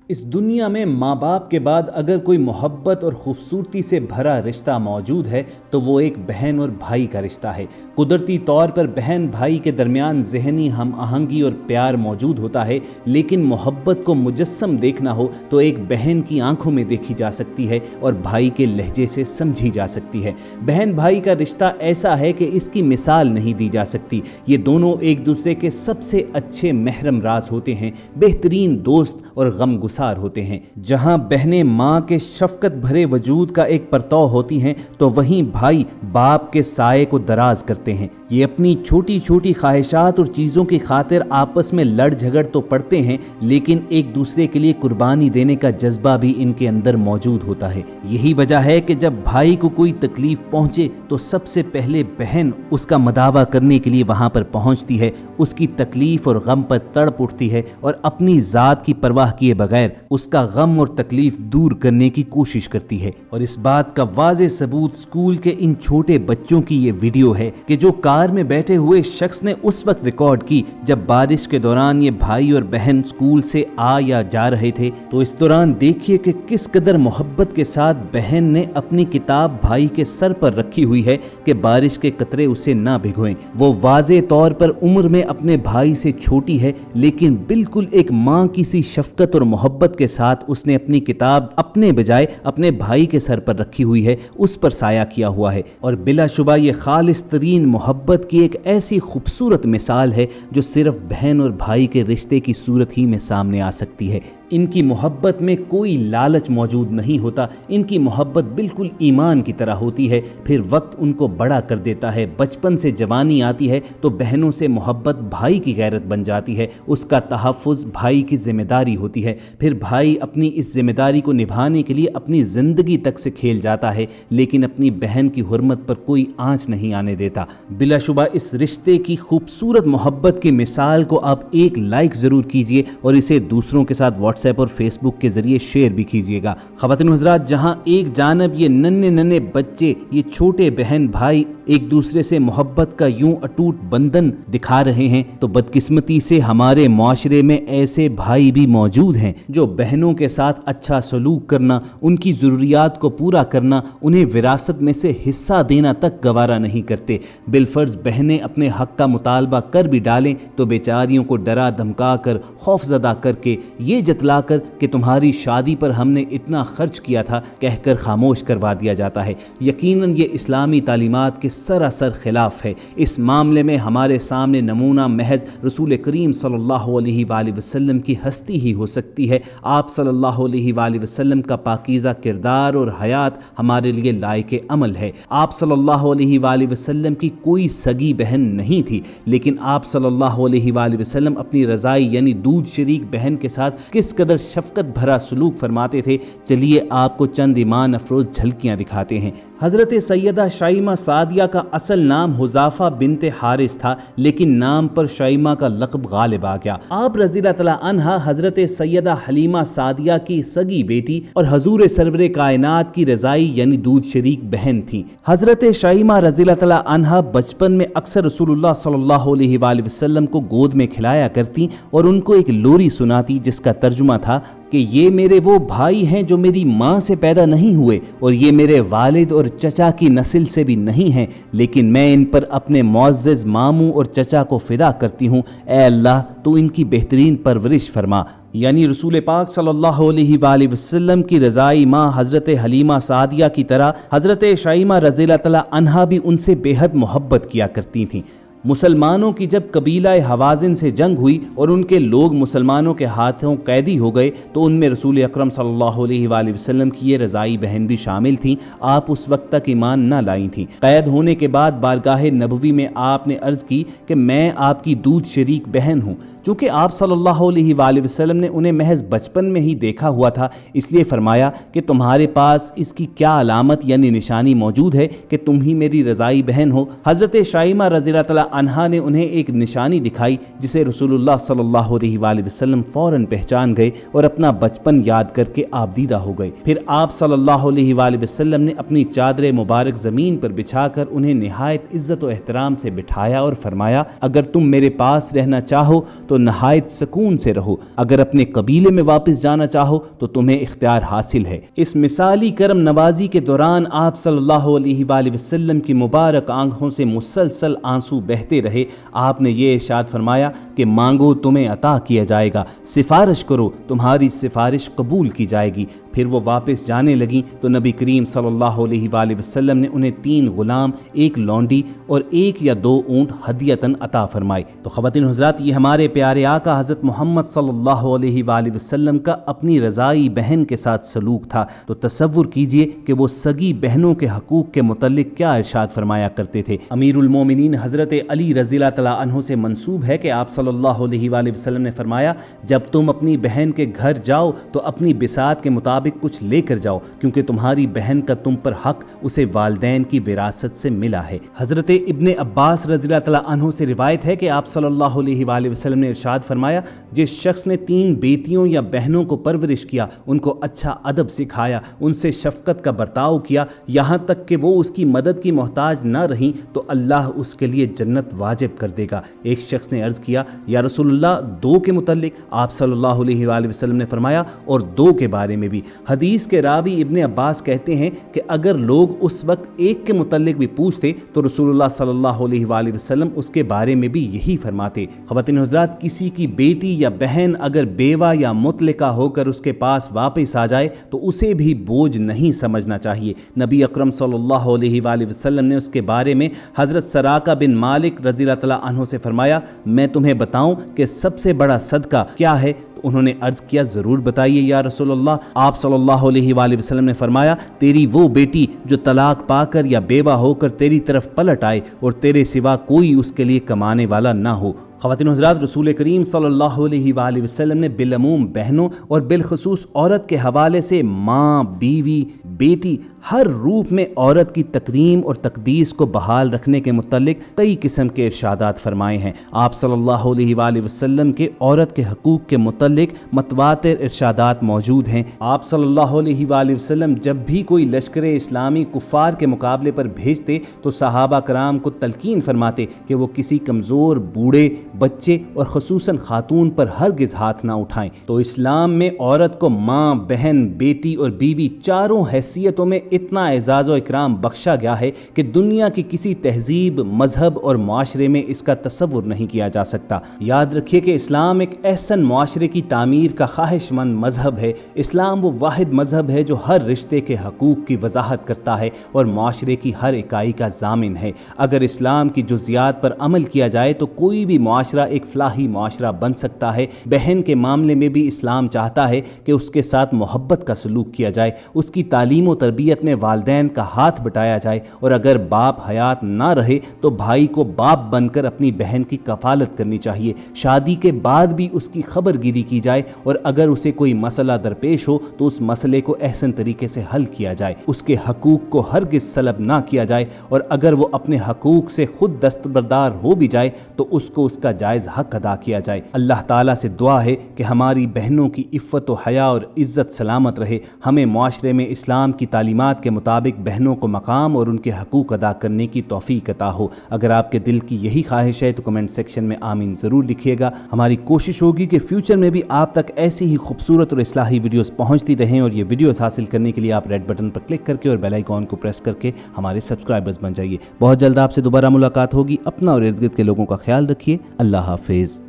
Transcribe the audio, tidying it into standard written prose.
اس دنیا میں ماں باپ کے بعد اگر کوئی محبت اور خوبصورتی سے بھرا رشتہ موجود ہے تو وہ ایک بہن اور بھائی کا رشتہ ہے۔ قدرتی طور پر بہن بھائی کے درمیان ذہنی ہم آہنگی اور پیار موجود ہوتا ہے، لیکن محبت کو مجسم دیکھنا ہو تو ایک بہن کی آنکھوں میں دیکھی جا سکتی ہے اور بھائی کے لہجے سے سمجھی جا سکتی ہے۔ بہن بھائی کا رشتہ ایسا ہے کہ اس کی مثال نہیں دی جا سکتی۔ یہ دونوں ایک دوسرے کے سب سے اچھے محرم راز ہوتے ہیں، بہترین دوست اور غم گسار ہوتے ہیں۔ جہاں بہنیں ماں کے شفقت بھرے وجود کا ایک پرتو ہوتی ہیں تو وہیں بھائی باپ کے سائے کو دراز کرتے ہیں۔ یہ اپنی چھوٹی چھوٹی خواہشات اور چیزوں کی خاطر آپس میں لڑ جھگڑ تو پڑتے ہیں، لیکن ایک دوسرے کے لیے قربانی دینے کا جذبہ بھی ان کے اندر موجود ہوتا ہے۔ یہی وجہ ہے کہ جب بھائی کو کوئی تکلیف پہنچے تو سب سے پہلے بہن اس کا مداوع کرنے کے لیے وہاں پر پہنچتی ہے، اس کی تکلیف اور غم پر تڑپ اٹھتی ہے اور اپنی ذات کی پرواہ کیے بغیر اس کا غم اور تکلیف دور کرنے کی کوشش کرتی ہے۔ اور اس بات کا واضح ثبوت اسکول کے ان چھوٹے بچوں کی یہ ویڈیو ہے کہ جو کار میں بیٹھے ہوئے شخص نے اس وقت ریکارڈ کی جب بارش کے دوران یہ بھائی اور بہن اسکول سے آ یا جا رہے تھے۔ تو اس دوران دیکھیے کہ کس قدر محبت کے ساتھ بہن نے اپنی کتاب بھائی کے سر پر رکھی ہوئی ہے کہ بارش کے قطرے اسے نہ بھگوئیں۔ وہ واضح طور پر عمر میں اپنے بھائی سے چھوٹی ہے، لیکن بالکل ایک ماں کی سی شفقت اور محبت کے ساتھ اس نے اپنی کتاب اپنے بجائے اپنے بھائی کے سر پر رکھی ہوئی ہے، اس پر سایہ کیا ہوا ہے۔ اور بلا شبہ یہ خالص ترین محبت کی ایک ایسی خوبصورت مثال ہے جو صرف بہن اور بھائی کے رشتے کی صورت ہی میں سامنے آ سکتی ہے۔ ان کی محبت میں کوئی لالچ موجود نہیں ہوتا، ان کی محبت بالکل ایمان کی طرح ہوتی ہے۔ پھر وقت ان کو بڑا کر دیتا ہے، بچپن سے جوانی آتی ہے تو بہنوں سے محبت بھائی کی غیرت بن جاتی ہے، اس کا تحفظ بھائی کی ذمہ داری ہوتی ہے۔ پھر بھائی اپنی اس ذمہ داری کو نبھانے کے لیے اپنی زندگی تک سے کھیل جاتا ہے، لیکن اپنی بہن کی حرمت پر کوئی آنچ نہیں آنے دیتا۔ بلا شبہ اس رشتے کی خوبصورت محبت کی مثال کو آپ ایک لائک ضرور کیجئے اور اسے دوسروں کے ساتھ واٹس ایپ اور فیس بک کے ذریعے شیئر بھی کیجئے گا۔ خواتین و حضرات، جہاں ایک جانب یہ ننھے بچے، یہ چھوٹے بہن بھائی ایک دوسرے سے محبت کا یوں اٹوٹ بندھن دکھا رہے ہیں، تو بدقسمتی سے ہمارے معاشرے میں ایسے بھائی بھی موجود ہیں جو بہنوں کے ساتھ اچھا سلوک کرنا، ان کی ضروریات کو پورا کرنا، انہیں وراثت میں سے حصہ دینا تک گوارا نہیں کرتے۔ بالفرض بہنیں اپنے حق کا مطالبہ کر بھی ڈالیں تو بیچاریوں کو ڈرا دھمکا کر، خوف زدہ کر کے، یہ جتلا کر کہ تمہاری شادی پر ہم نے اتنا خرچ کیا تھا کہہ کر خاموش کروا دیا جاتا ہے۔ یقیناً یہ اسلامی تعلیمات کے سراسر خلاف ہے۔ اس معاملے میں ہمارے سامنے نمونہ محض رسول کریم صلی اللہ علیہ وآلہ وسلم کی ہستی ہی ہو سکتی ہے۔ آپ صلی اللہ علیہ وآلہ وسلم کا پاکیزہ کردار اور حیات ہمارے لیے لائق عمل ہے۔ آپ صلی اللہ علیہ وآلہ وسلم کی کوئی سگی بہن نہیں تھی، لیکن آپ صلی اللہ علیہ وآلہ وسلم اپنی رضائی یعنی دودھ شریک بہن کے ساتھ کس قدر شفقت بھرا سلوک فرماتے تھے، چلیے آپ کو چند ایمان افروز جھلکیاں دکھاتے ہیں۔ حضرت سیدہ شائمہ سعدیہ کا اصل نام حذافہ بنت حارث تھا، لیکن نام پر شائمہ کا لقب غالب آ گیا۔ آپ رضی اللہ تعالیٰ عنہا حضرت سیدہ حلیمہ سعدیہ کی سگی بیٹی اور حضور سرور کائنات کی رضائی یعنی دودھ شریک بہن تھیں۔ حضرت شائمہ رضی اللہ تعالیٰ عنہا بچپن میں اکثر رسول اللہ صلی اللہ علیہ وآلہ وسلم کو گود میں کھلایا کرتی اور ان کو ایک لوری سناتی جس کا ترجمہ تھا کہ یہ میرے وہ بھائی ہیں جو میری ماں سے پیدا نہیں ہوئے اور یہ میرے والد اور چچا کی نسل سے بھی نہیں ہیں، لیکن میں ان پر اپنے معزز ماموں اور چچا کو فدا کرتی ہوں۔ اے اللہ تو ان کی بہترین پرورش فرما۔ یعنی رسول پاک صلی اللہ علیہ وآلہ وسلم کی رضائی ماں حضرت حلیمہ سعدیہ کی طرح حضرت شائمہ رضی اللہ تعالیٰ عنہا بھی ان سے بے حد محبت کیا کرتی تھیں۔ مسلمانوں کی جب قبیلہ حوازن سے جنگ ہوئی اور ان کے لوگ مسلمانوں کے ہاتھوں قیدی ہو گئے تو ان میں رسول اکرم صلی اللہ علیہ وآلہ وسلم کی یہ رضائی بہن بھی شامل تھیں۔ آپ اس وقت تک ایمان نہ لائیں تھیں۔ قید ہونے کے بعد بارگاہ نبوی میں آپ نے عرض کی کہ میں آپ کی دودھ شریک بہن ہوں۔ چونکہ آپ صلی اللہ علیہ وآلہ وسلم نے انہیں محض بچپن میں ہی دیکھا ہوا تھا، اس لیے فرمایا کہ تمہارے پاس اس کی کیا علامت یعنی نشانی موجود ہے کہ تم ہی میری رضائی بہن ہو؟ حضرت شائمہ رضی اللہ تعالیٰ अन्हा ने उन्हें एक निशानी दिखाई जिसे रसूलुल्लाह सल्लल्लाहु अलैहि वसल्लम फौरन पहचान गए और अपना बचपन याद करके आबदीदा हो गए। फिर आप सल्लल्लाहु अलैहि वसल्लम ने अपनी चादर मुबारक ज़मीन पर बिछाकर उन्हें निहायत इज्जत व एहतराम से बिठाया और फरमाया, अगर तुम मेरे पास रहना चाहो तो नहायत सुकून से रहो, अगर अपने कबीले में वापस जाना चाहो तो तुम्हें इख्तियार हासिल है। इस मिसाली करम नवाजी के दौरान आप सल्लल्लाहु अलैहि वसल्लम की मुबारक आंखों से मुसलसल आंसू बहते रहे। आपने ये इरशाद फरमाया कि मांगो तुम्हें अता किया जाएगा, सिफारिश करो तुम्हारी सिफारिश कबूल की जाएगी। फिर वो वापस जाने लगी तो नबी करीम सल्लल्लाहु अलैहि वसल्लम ने उन्हें 3 गुलाम, 1 लौंडी और 1 या 2 ऊँट हदियतन अता फरमाए। तो ख़वातीन हज़रात, ये हमारे प्यारे आका हज़रत मोहम्मद सल्लल्लाहु अलैहि वसल्लम का अपनी रज़ाई बहन के साथ सलूक था। तो तसव्वुर कीजिए कि वो सगी बहनों के हकूक़ के मुतल्लिक़ क्या इरशाद फरमाया करते थे। अमीरुल मोमिनीन हज़रत अली रज़ियल्लाहु तआला अन्हु से मंसूब है कि आप सल्लल्लाहु अलैहि वसल्लम ने फरमाया, जब तुम अपनी बहन के घर जाओ तो अपनी बिसात के मुताबिक कुछ लेकर जाओ, क्योंकि तुम्हारी बहन का तुम पर हक उसे वालिदैन की विरासत से मिला है। हज़रत इब्ने अब्बास रज़ियल्लाहु तआला अन्हु से रिवायत है कि आप सल्लल्लाहु अलैहि वसल्लम ने इरशाद फरमाया, जिस शख्स ने 3 बेटियों या बहनों को परवरिश किया, उनको अच्छा अदब सिखाया, उनसे शफकत का बर्ताव किया, यहाँ तक कि वो उसकी मदद की मोहताज न रहीं, तो अल्लाह उसके लिए जन्नत वाजिब कर देगा। एक शख्स ने अर्ज़ किया, या रसूलुल्लाह 2 के मुतल्लिक? आप सल्लल्लाहु अलैहि वसल्लम ने फरमाया, और 2 के बारे में भी। हदीस के रावी इब्ने अब्बास कहते हैं कि अगर लोग उस वक्त 1 के मुतल्लिक भी पूछते तो रसूलुल्लाह सल्लल्लाहु अलैहि वसल्लम उसके बारे में भी यही फरमाते। ख़वातीन हज़रात, किसी की बेटी या बहन अगर बेवा या मुतलिका होकर उसके पास वापस आ जाए तो उसे भी बोझ नहीं समझना चाहिए। नबी अकरम सल्लल्लाहु अलैहि वसल्लम ने उसके बारे में हज़रत सराका बिन मालिक रज़ियल्लाहु तआला अन्हु से फरमाया, मैं तुम्हें बताऊं कि सबसे बड़ा सदका क्या है? उन्होंने अर्ज़ किया, ज़रूर बताइए या रसूलल्लाह। आप सल्लल्लाहु अलैहि वसल्लम ने फरमाया, तेरी वो बेटी जो तलाक पाकर या बेवा होकर तेरी तरफ पलट आए और तेरे सिवा कोई उसके लिए कमाने वाला ना हो। ख़वातीन हज़रात, रसूल करीम सल्लल्लाहु अलैहि वसल्लम ने बिलअमूम बहनों और बिलखसूस औरत के हवाले से माँ, बीवी, बेटी, हर रूप में औरत की तकरीम और तकदीस को बहाल रखने के मुतल्लिक कई किस्म के इरशादात फरमाए हैं। आप सल्लल्लाहु अलैहि वसल्लम के औरत के हकूक़ के मुतल्लिक मतवातिर इरशादात मौजूद हैं। आप सल्लल्लाहु अलैहि वसल्लम जब भी कोई लश्कर इस्लामी कुफ़ार के मुकाबले पर भेजते तो सहाबा कराम को तलकीन फरमाते कि वो किसी कमज़ोर, बूढ़े, बच्चे और ख़ुसूसन खातून पर हरगिज़ हाथ ना उठाएं। तो इस्लाम में औरत को माँ, बहन, बेटी और बीवी चारों हैसियतों में इतना एजाज़ व इकराम बख्शा गया है कि दुनिया की किसी तहजीब, मजहब और माशरे में इसका तसव्वुर नहीं किया जा सकता। याद रखिए कि इस्लाम एक ऐसन माशरे की तामीर का ख्वाहिशमंद मजहब है। इस्लाम वो वाहिद मजहब है जो हर रिश्ते के हकूक़ की वजाहत करता है और माशरे की हर इकाई का ज़ामिन है। अगर इस्लाम की जुज़ियात पर अमल किया जाए तो कोई भी माशरा एक फलाही माशरा बन सकता है। बहन के मामले में भी इस्लाम चाहता है कि उसके साथ मोहब्बत का सलूक किया जाए, उसकी तालीम व तरबियत में वालिदैन का हाथ बटाया जाए, और अगर बाप हयात ना रहे तो भाई को बाप बनकर अपनी बहन की कफालत करनी चाहिए। शादी के बाद भी उसकी खबरगिरी की जाए, और अगर उसे कोई मसला दरपेश हो तो उस मसले को एहसन तरीके से हल किया जाए। उसके हकूक़ को हरगिज़ सलब ना किया जाए, और अगर वो अपने हकूक़ से खुद दस्तबरदार हो भी जाए तो उसको उसका जायज़ हक अदा किया जाए। अल्लाह ताला से दुआ है कि हमारी बहनों की इफ़्फ़त व हया और इज़्ज़त सलामत रहे। हमें माशरे में इस्लाम की तालीमात के मुताबिक बहनों को मकाम और उनके हकूक़ अदा करने की तौफ़ीक़ अता हो। अगर आपके दिल की यही ख्वाहिश है तो कमेंट सेक्शन में आमीन ज़रूर लिखिएगा। हमारी कोशिश होगी कि फ्यूचर में भी आप तक ऐसी ही खूबसूरत और इस्लाही वीडियोस पहुंचती रहें, और ये वीडियोस हासिल करने के लिए आप रेड बटन पर क्लिक करके और बेल आइकॉन को प्रेस करके हमारे सब्सक्राइबर्स बन जाइए। बहुत जल्द आपसे दोबारा मुलाकात होगी। अपना और इर्द गिर्द के लोगों का ख्याल रखिए। अल्लाह हाफिज़।